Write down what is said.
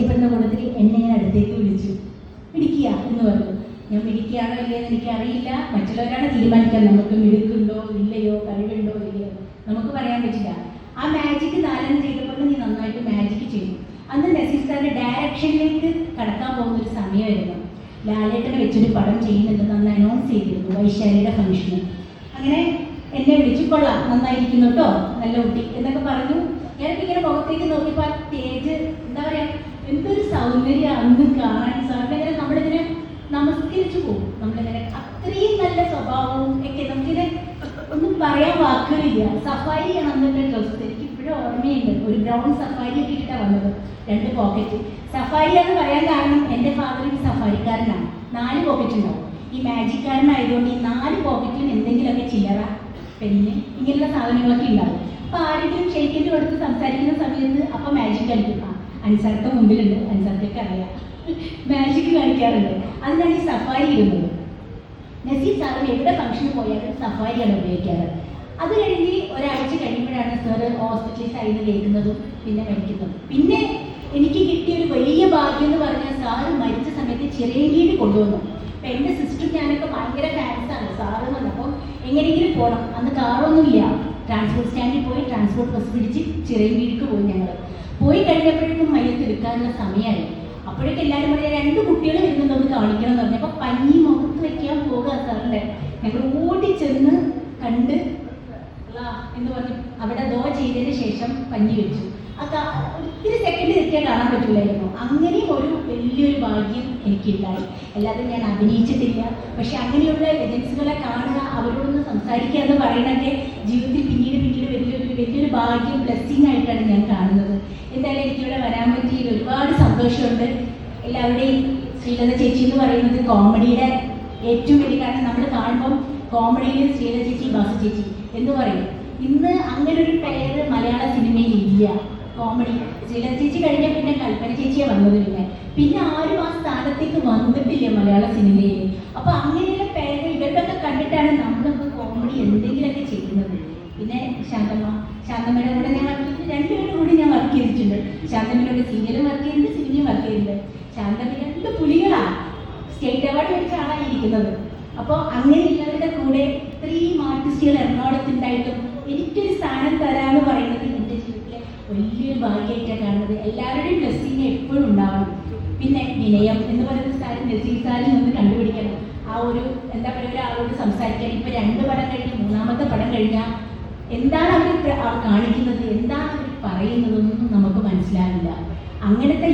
പരിചയപ്പെടുന്ന കൂട്ടത്തിൽ എന്നെ ഞാൻ അടുത്തേക്ക് വിളിച്ചു. മിടിക്കുക എന്ന് പറഞ്ഞു. ഞാൻ മിടിക്കുകയാണോ ഇല്ലയെന്ന് എനിക്കറിയില്ല, മറ്റുള്ളവരാണ് തീരുമാനിക്കാൻ. നമുക്ക് മിടുക്കുണ്ടോ ഇല്ലയോ, കഴിവുണ്ടോ ഇല്ലയോ നമുക്ക് പറയാൻ പറ്റില്ല. ആ മാജിക് നാലെണ്ണം ചെയ്തപ്പോൾ നീ നന്നായിട്ട് മാജിക് ചെയ്തു. അന്ന് നസീർ സാറിന്റെ ഡയറക്ഷനിലേക്ക് കടക്കാൻ പോകുന്ന ഒരു സമയമായിരുന്നു. ലാലേട്ടനെ വെച്ചൊരു പടം ചെയ്യുന്നുണ്ടെന്ന് അന്ന് അനൗൺസ് ചെയ്തിരുന്നു വൈശാലിയുടെ ഫംഗ്ഷന്. അങ്ങനെ എന്നെ വിളിച്ചു, കൊള്ളാം, നന്നായിരിക്കുന്നു കേട്ടോ, നല്ല കുട്ടി എന്നൊക്കെ പറഞ്ഞു. ഞാനൊക്കെ ഇങ്ങനെ മുഖത്തേക്ക് നോക്കിയപ്പോൾ ആ സ്റ്റേജ് എന്താ പറയാ, എന്തൊരു സൗന്ദര്യം അന്ന് കാണാൻ. സാറിന് ഇങ്ങനെ നമ്മളിങ്ങനെ നമസ്കരിച്ചു പോകും. നമ്മളിങ്ങനെ അത്രയും നല്ല സ്വഭാവവും ഒക്കെ നമുക്കിങ്ങനെ ഒന്നും പറയാൻ വാക്കുകളില്ല. സഫാരിയാണ് അന്നത്തെ ഡ്രസ്സ്. എനിക്ക് ഇപ്പോഴും ഓർമ്മയുണ്ട്. ഒരു ബ്രൗൺ സഫാരി ഒക്കെ ഇട്ടിട്ടാണ് വന്നത്, 2 പോക്കറ്റ്. സഫാരി എന്ന് പറയാൻ കാരണം എൻ്റെ ഫാദർ ഒരു സഫാരിക്കാരനാണ്. 4 പോക്കറ്റ് ഉണ്ടാവും. ഈ മാജിക്കാരനായതുകൊണ്ട് ഈ 4 പോക്കറ്റിലും എന്തെങ്കിലുമൊക്കെ ചില്ലറ, പെണ്ണ്, ഇങ്ങനെയുള്ള സാധനങ്ങളൊക്കെ ഉണ്ടാവും. അപ്പൊ ആരെങ്കിലും ഷെയ്ക്കിൻ്റെ കൊടുത്ത് സംസാരിക്കുന്ന സമയത്ത് അപ്പൊ മാജിക് കളിക്കും. അൻസാർക്ക് മുമ്പിലുണ്ട്, അൻസാർക്കൊക്കെ അറിയാം, മാജിക് കാണിക്കാറുണ്ട്. അതിനാണ് ഈ സഫാരി ഇടുന്നത്. നസീർ സാറിന് എവിടെ ഫംഗ്ഷന് പോയാലും സഫാരിയാണ് ഉപയോഗിക്കാറ്. അത് കഴിഞ്ഞ് ഒരാഴ്ച കഴിയുമ്പോഴാണ് സാറ് ഹോസ്പിറ്റലൈസ് ആയി കേൾക്കുന്നതും പിന്നെ മരിക്കുന്നതും. പിന്നെ എനിക്ക് കിട്ടിയ ഒരു വലിയ ഭാഗ്യം എന്ന് പറഞ്ഞാൽ സാറ് മരിച്ച സമയത്ത് ചിറയൻകീഴ് കൊണ്ടുവന്നു. അപ്പം എൻ്റെ സിസ്റ്ററും ഞാനൊക്കെ ഭയങ്കര ഫാൻസാണ് സാറ് എന്ന് പറഞ്ഞപ്പോൾ എങ്ങനെയെങ്കിലും പോകണം. അന്ന് കാറൊന്നുമില്ല. ട്രാൻസ്പോർട്ട് സ്റ്റാൻഡിൽ പോയി ട്രാൻസ്പോർട്ട് ബസ് പിടിച്ച് ചിറയൻകീഴിക്ക് പോയി. ഞങ്ങൾ പോയി കഴിഞ്ഞപ്പോഴേക്കും മയ്യത്ത് എടുക്കാനുള്ള സമയമായി. അപ്പോഴേക്കും എല്ലാവരും പറഞ്ഞാൽ 2 കുട്ടികൾ വരുന്നുണ്ടെന്ന് കാണിക്കണം എന്ന് പറഞ്ഞു. അപ്പോൾ പഞ്ഞി മുഖത്ത് വെക്കാൻ പോകുക സാറിൻ്റെ. ഞങ്ങൾ ഓടി ചെന്ന് കണ്ട് എന്ന് പറഞ്ഞു അവിടെ ദോ ചെയ്തതിന് ശേഷം പഞ്ഞി വെച്ചു. ഒത്തിരി സെക്കൻഡ് തെറ്റിയാൽ കാണാൻ പറ്റില്ലായിരുന്നു. അങ്ങനെയും ഒരു വലിയൊരു ഭാഗ്യം എനിക്കുണ്ടായി. അല്ലാതെ ഞാൻ അഭിനയിച്ചിട്ടില്ല. പക്ഷെ അങ്ങനെയുള്ള ലെജൻസുകളെ കാണുക, അവരോടൊന്ന് സംസാരിക്കുക എന്ന് പറയുന്നതൊക്കെ ജീവിതത്തിൽ പിന്നീട് വലിയൊരു ഭാഗ്യം, ബ്ലെസ്സിങ് ആയിട്ടാണ് ഞാൻ കാണുന്നത്. എന്തായാലും എനിക്കിവിടെ വരാൻ പറ്റിയതിൽ ഒരുപാട് സന്തോഷമുണ്ട്. എല്ലാവരുടെയും ശ്രീലത ചേച്ചി എന്ന് പറയുന്നത് കോമഡിയുടെ ഏറ്റവും വലിയ, കാരണം നമ്മൾ കാണുമ്പം കോമഡിയിൽ ശ്രീലത ചേച്ചി, ബാസു ചേച്ചി എന്ന് പറയും. ഇന്ന് അങ്ങനെ ഒരു പേര് മലയാള സിനിമയിൽ ഇല്ല. കോമഡി ശ്രീലത ചേച്ചി കഴിഞ്ഞാൽ പിന്നെ കൽപ്പന ചേച്ചിയാണ് വന്നത്. പിന്നെ ആരും ആ സ്ഥാനത്തേക്ക് വന്നിട്ടില്ല മലയാള സിനിമയിൽ. അപ്പൊ അങ്ങനെയുള്ള പേര് ഇവരുടെയൊക്കെ കണ്ടിട്ടാണ് നമ്മളൊക്കെ കോമഡി എന്തെങ്കിലുമൊക്കെ ചെയ്യുന്നത്. പിന്നെ ശാന്തമ്മയുടെ കൂടെ ഞാൻ വർക്ക് ചെയ്തിട്ട് 2 പേരുടെ കൂടി ഞാൻ വർക്ക് ചെയ്തിട്ടുണ്ട്. ശാന്തമ്മയുടെ സീരിയലും വർക്ക് ചെയ്തിട്ടുണ്ട്, സിനിമയും വർക്ക് ചെയ്തിട്ടുണ്ട്. ശാന്തമ്മ 2 പുലികളാണ്, സ്റ്റേറ്റ് അവാർഡ് മേടിച്ച ആളായിരിക്കുന്നത്. അപ്പോൾ അങ്ങനെയുള്ളവരുടെ കൂടെ ഇത്രയും ആർട്ടിസ്റ്റുകൾ എറണാകുളത്തുണ്ടായിട്ടും എനിക്കൊരു സ്ഥാനം തരാമെന്ന് പറയുന്നത് എൻ്റെ ജീവിതത്തിലെ വലിയൊരു ഭാഗ്യമായിട്ടാണ് കാണുന്നത്. എല്ലാവരുടെയും ബ്ലെസ്സിങ് എപ്പോഴും ഉണ്ടാവണം. പിന്നെ വിനയം എന്ന് പറയുന്ന സാധനം നസീർ സാറിൽ നിന്ന് കണ്ടുപിടിക്കണം. ആ ഒരു എന്താ പറയുക, ഒരാളോട് സംസാരിക്കാൻ. ഇപ്പം 2 പടം കഴിഞ്ഞ് 3ാമത്തെ പടം കഴിഞ്ഞാൽ എന്താണ് അവർ കാണിക്കുന്നത്, എന്താണ് അവർ പറയുന്നതെന്നൊന്നും നമുക്ക് മനസ്സിലാവില്ല. അങ്ങനത്തെ